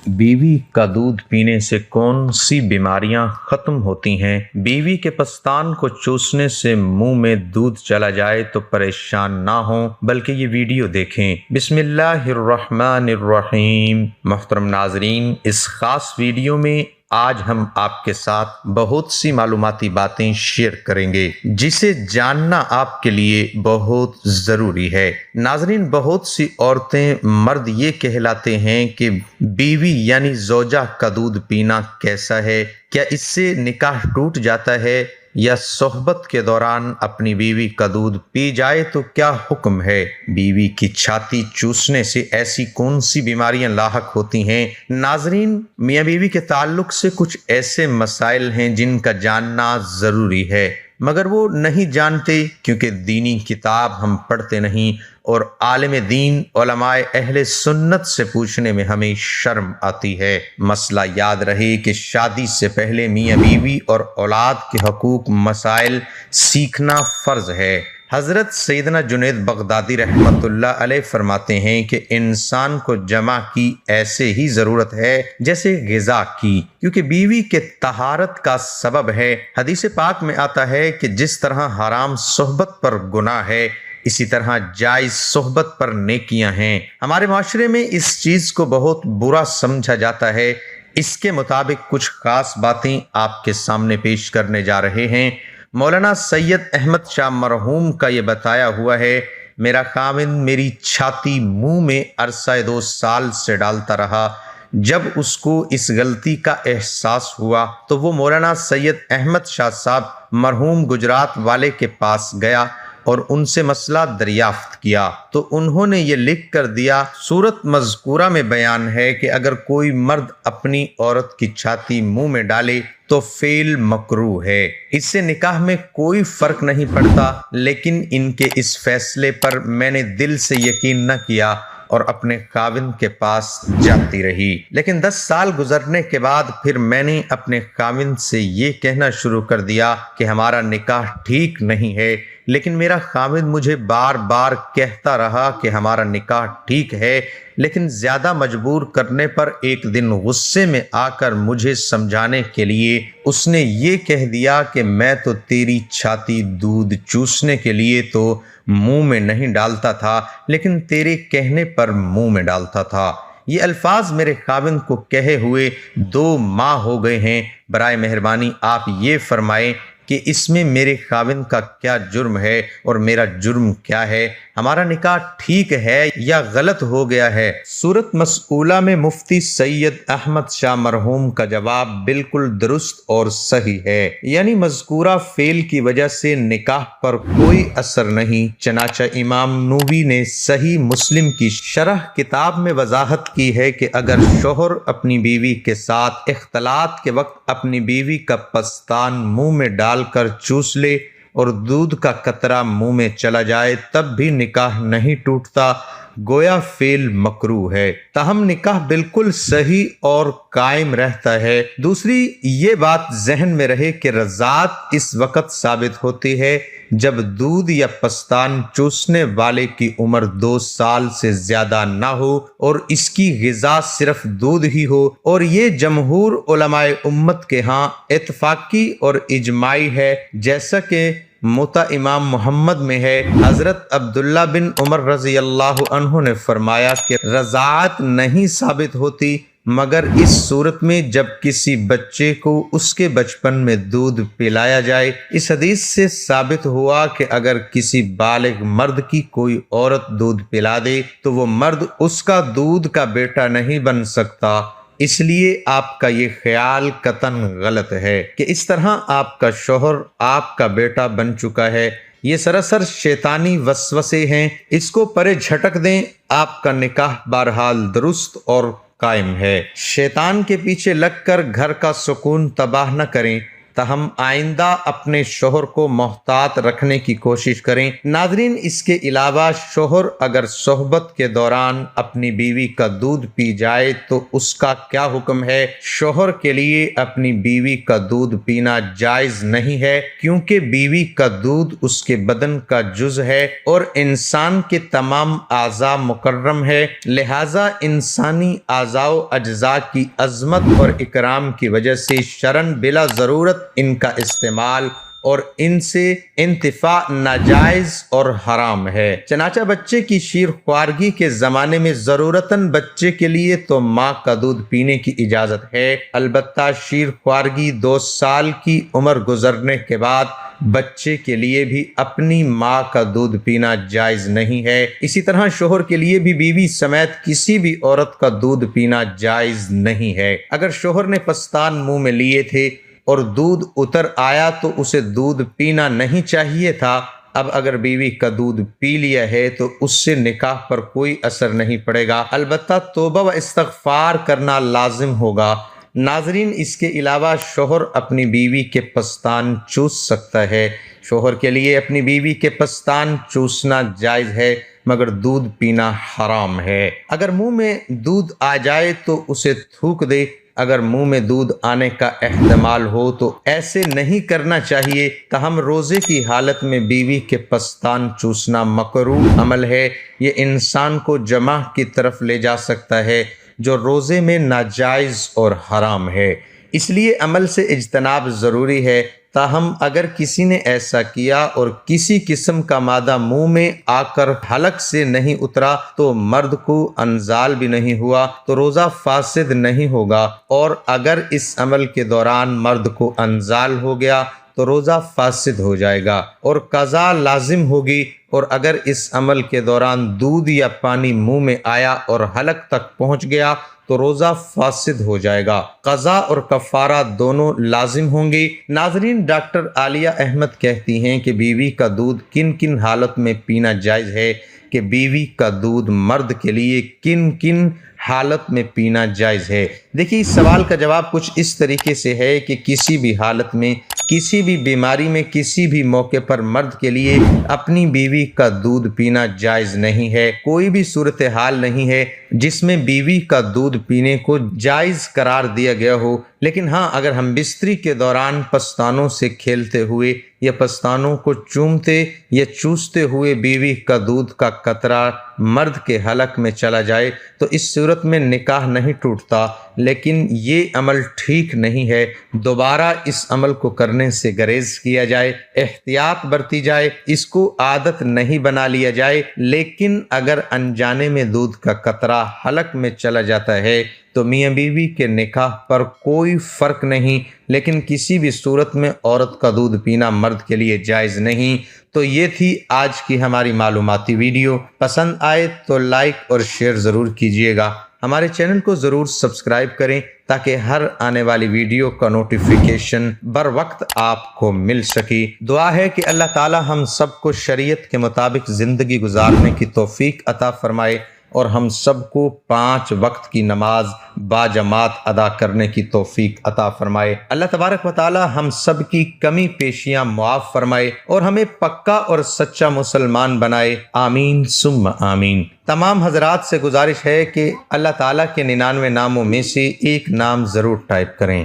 बीवी का दूध पीने से कौन सी बीमारियां खत्म होती हैं? बीवी के पस्तान को चूसने से मुंह में दूध चला जाए तो परेशान ना हो, बल्कि ये वीडियो देखें। बिस्मिल्लाहिर्रहमानिर्रहीम। मोहतरम नाजरीन, इस खास वीडियो में आज हम आपके साथ बहुत सी मालूमाती बातें शेयर करेंगे जिसे जानना आपके लिए बहुत ज़रूरी है। नाजरीन, बहुत सी औरतें मर्द ये कहलाते हैं कि बीवी यानी ज़ौजा का दूध पीना कैसा है, क्या इससे निकाह टूट जाता है, या सोहबत के दौरान अपनी बीवी का दूध पी जाए तो क्या हुक्म है। बीवी की छाती चूसने से ऐसी कौन सी बीमारियां लाहक होती हैं। नाजरीन, मियाँ बीवी के ताल्लुक से कुछ ऐसे मसाइल हैं जिनका जानना ज़रूरी है, मगर वो नहीं जानते क्योंकि दीनी किताब हम पढ़ते नहीं और आलिम दीन उलमाए अहले सुन्नत से पूछने में हमें शर्म आती है। मसला याद रहे कि शादी से पहले मियाँ बीवी और औलाद के हकूक मसाइल सीखना फ़र्ज है। हज़रत सैयदना जुनैद बगदादी रहमतुल्लाह अलैह फरमाते हैं कि इंसान को जमा की ऐसे ही ज़रूरत है जैसे ग़िज़ा की, क्योंकि बीवी के तहारत का सबब है। हदीस पाक में आता है कि जिस तरह हराम सोहबत पर गुनाह है, इसी तरह जायज़ सोहबत पर नेकियां हैं। हमारे माशरे में इस चीज़ को बहुत बुरा समझा जाता है। इसके मुताबिक कुछ ख़ास बातें आपके सामने पेश करने जा रहे हैं। मौलाना सैयद अहमद शाह मरहूम का ये बताया हुआ है, मेरा खाविंद मेरी छाती मुंह में अरसा 2 साल से डालता रहा। जब उसको इस गलती का एहसास हुआ तो वो मौलाना सैयद अहमद शाह साहब मरहूम गुजरात वाले के पास गया और उनसे मसला दरियाफ्त किया तो उन्होंने ये लिख कर दिया, सूरत मज़कूरा में बयान है कि अगर कोई मर्द अपनी औरत की छाती मुंह में डाले तो फेल मकरूह है। इससे निकाह में कोई फर्क नहीं पड़ता, लेकिन इनके इस फैसले पर मैंने दिल से यकीन न किया और अपने खाविंद के पास जाती रही। लेकिन 10 साल गुजरने के बाद फिर मैंने अपने खाविंद से ये कहना शुरू कर दिया कि हमारा निकाह ठीक नहीं है, लेकिन मेरा खाविंद मुझे बार बार कहता रहा कि हमारा निकाह ठीक है। लेकिन ज़्यादा मजबूर करने पर एक दिन गुस्से में आकर मुझे समझाने के लिए उसने ये कह दिया कि मैं तो तेरी छाती दूध चूसने के लिए तो मुंह में नहीं डालता था, लेकिन तेरे कहने पर मुंह में डालता था। ये अल्फाज मेरे खाविंद को कहे हुए 2 माह हो गए हैं। बराए मेहरबानी आप ये फरमाएं कि इसमें मेरे खाविंद का क्या जुर्म है और मेरा जुर्म क्या है। हमारा निकाह ठीक है या गलत हो गया है। सूरत मसऊला में मुफ्ती सैयद अहमद शाह मरहूम का जवाब बिल्कुल दुरुस्त और सही है, यानी मज़कूरा फेल की वजह से निकाह पर कोई असर नहीं। चनाचा इमाम नूवी ने सही मुस्लिम की शरह किताब में वजाहत की है कि अगर शोहर अपनी बीवी के साथ इख्तलात के वक्त अपनी बीवी का पस्तान मुंह में डालकर चूस ले और दूध का कतरा मुंह में चला जाए तब भी निकाह नहीं टूटता, गोया फेल मकरूह है। ताहम निकाह बिल्कुल सही और कायम रहता है। दूसरी ये बात जहन में रहे कि रज़ात इस वक्त साबित होती है जब दूध या पस्तान चूसने वाले की उम्र 2 साल से ज्यादा ना हो और इसकी ग़िज़ा सिर्फ दूध ही हो, और ये जमहूर उलमाए उम्मत के यहाँ इत्तफाकी और इजमाई है, जैसा कि मुता इमाम मोहम्मद में है। हजरत अब्दुल्ला बिन उमर रज़ी अल्लाह अन्हु ने फरमाया कि रज़ात नहीं साबित होती मगर इस सूरत में जब किसी बच्चे को उसके बचपन में दूध पिलाया जाए। इस हदीस से साबित हुआ कि अगर किसी बालिग मर्द की कोई औरत दूध पिला दे तो वो मर्द उसका दूध का बेटा नहीं बन सकता। इसलिए आपका ये ख्याल कतन गलत है कि इस तरह आपका शौहर आपका बेटा बन चुका है। ये सरासर शैतानी वसवसे हैं, इसको परे झटक दें। आपका निकाह बहरहाल दुरुस्त और कायम है। शैतान के पीछे लगकर घर का सुकून तबाह न करें। تاہم آئندہ اپنے شوہر کو محتاط رکھنے کی کوشش کریں۔ ناظرین، اس کے علاوہ شوہر اگر صحبت کے دوران اپنی بیوی کا دودھ پی جائے تو اس کا کیا حکم ہے؟ شوہر کے لیے اپنی بیوی کا دودھ پینا جائز نہیں ہے، کیونکہ بیوی کا دودھ اس کے بدن کا جز ہے اور انسان کے تمام اعضاء مکرم ہے، لہذا انسانی اعضاء و اجزاء کی عظمت اور اکرام کی وجہ سے شرعاً بلا ضرورت ان کا استعمال اور ان سے انتفاع ناجائز اور حرام ہے۔ چنانچہ بچے کی شیر خوارگی کے زمانے میں ضرورتاً بچے کے لیے تو ماں کا دودھ پینے کی اجازت ہے، البتہ شیر خوارگی 2 سال کی عمر گزرنے کے بعد بچے کے لیے بھی اپنی ماں کا دودھ پینا جائز نہیں ہے۔ اسی طرح شوہر کے لیے بھی بیوی سمیت کسی بھی عورت کا دودھ پینا جائز نہیں ہے۔ اگر شوہر نے پستان منہ میں لیے تھے اور دودھ اتر آیا تو اسے دودھ پینا نہیں چاہیے تھا۔ اب اگر بیوی کا دودھ پی لیا ہے تو اس سے نکاح پر کوئی اثر نہیں پڑے گا، البتہ توبہ و استغفار کرنا لازم ہوگا۔ ناظرین، اس کے علاوہ شوہر اپنی بیوی کے پستان چوس سکتا ہے۔ شوہر کے لیے اپنی بیوی کے پستان چوسنا جائز ہے، مگر دودھ پینا حرام ہے۔ اگر منہ میں دودھ آ جائے تو اسے تھوک دے۔ اگر منہ میں دودھ آنے کا احتمال ہو تو ایسے نہیں کرنا چاہیے، تاہم روزے کی حالت میں بیوی کے پستان چوسنا مکروہ عمل ہے۔ یہ انسان کو جماع کی طرف لے جا سکتا ہے، جو روزے میں ناجائز اور حرام ہے، اس لیے عمل سے اجتناب ضروری ہے۔ تاہم اگر کسی نے ایسا کیا اور کسی قسم کا مادہ منہ میں آ کر حلق سے نہیں اترا تو مرد کو انزال بھی نہیں ہوا تو روزہ فاسد نہیں ہوگا، اور اگر اس عمل کے دوران مرد کو انزال ہو گیا تو روزہ فاسد ہو جائے گا اور قضا لازم ہوگی، اور اگر اس عمل کے دوران دودھ یا پانی منہ میں آیا اور حلق تک پہنچ گیا تو روزہ فاسد ہو جائے گا، قضا اور کفارہ دونوں لازم ہوں گی۔ ناظرین، ڈاکٹر عالیہ احمد کہتی ہیں کہ بیوی کا دودھ کن کن حالت میں پینا جائز ہے، کہ بیوی کا دودھ مرد کے لیے کن کن حالت میں پینا جائز ہے۔ دیکھیے، اس سوال کا جواب کچھ اس طریقے سے ہے کہ کسی بھی حالت میں، کسی بھی بیماری میں، کسی بھی موقع پر مرد کے لیے اپنی بیوی کا دودھ پینا جائز نہیں ہے۔ کوئی بھی صورتحال نہیں ہے جس میں بیوی کا دودھ پینے کو جائز قرار دیا گیا ہو، لیکن ہاں، اگر ہم بستری کے دوران پستانوں سے کھیلتے ہوئے یا پستانوں کو چومتے یا چوستے ہوئے بیوی کا دودھ کا قطرہ مرد کے حلق میں چلا جائے تو اس صورت میں نکاح نہیں ٹوٹتا، لیکن یہ عمل ٹھیک نہیں ہے۔ دوبارہ اس عمل کو کرنے سے گریز کیا جائے، احتیاط برتی جائے، اس کو عادت نہیں بنا لیا جائے۔ لیکن اگر انجانے میں دودھ کا قطرہ حلق میں چلا جاتا ہے تو میاں بیوی کے نکاح پر کوئی فرق نہیں، لیکن کسی بھی صورت میں عورت کا دودھ پینا مرد کے لیے جائز نہیں۔ تو یہ تھی آج کی ہماری معلوماتی ویڈیو۔ پسند آئے تو لائک اور شیئر ضرور کیجیے گا۔ ہمارے چینل کو ضرور سبسکرائب کریں تاکہ ہر آنے والی ویڈیو کا نوٹیفیکیشن بر وقت آپ کو مل سکے۔ دعا ہے کہ اللہ تعالی ہم سب کو شریعت کے مطابق زندگی گزارنے کی توفیق عطا فرمائے اور ہم سب کو 5 وقت کی نماز باجماعت ادا کرنے کی توفیق عطا فرمائے۔ اللہ تبارک و تعالی ہم سب کی کمی پیشیاں معاف فرمائے اور ہمیں پکا اور سچا مسلمان بنائے، آمین ثم آمین۔ تمام حضرات سے گزارش ہے کہ اللہ تعالیٰ کے 99 ناموں میں سے ایک نام ضرور ٹائپ کریں۔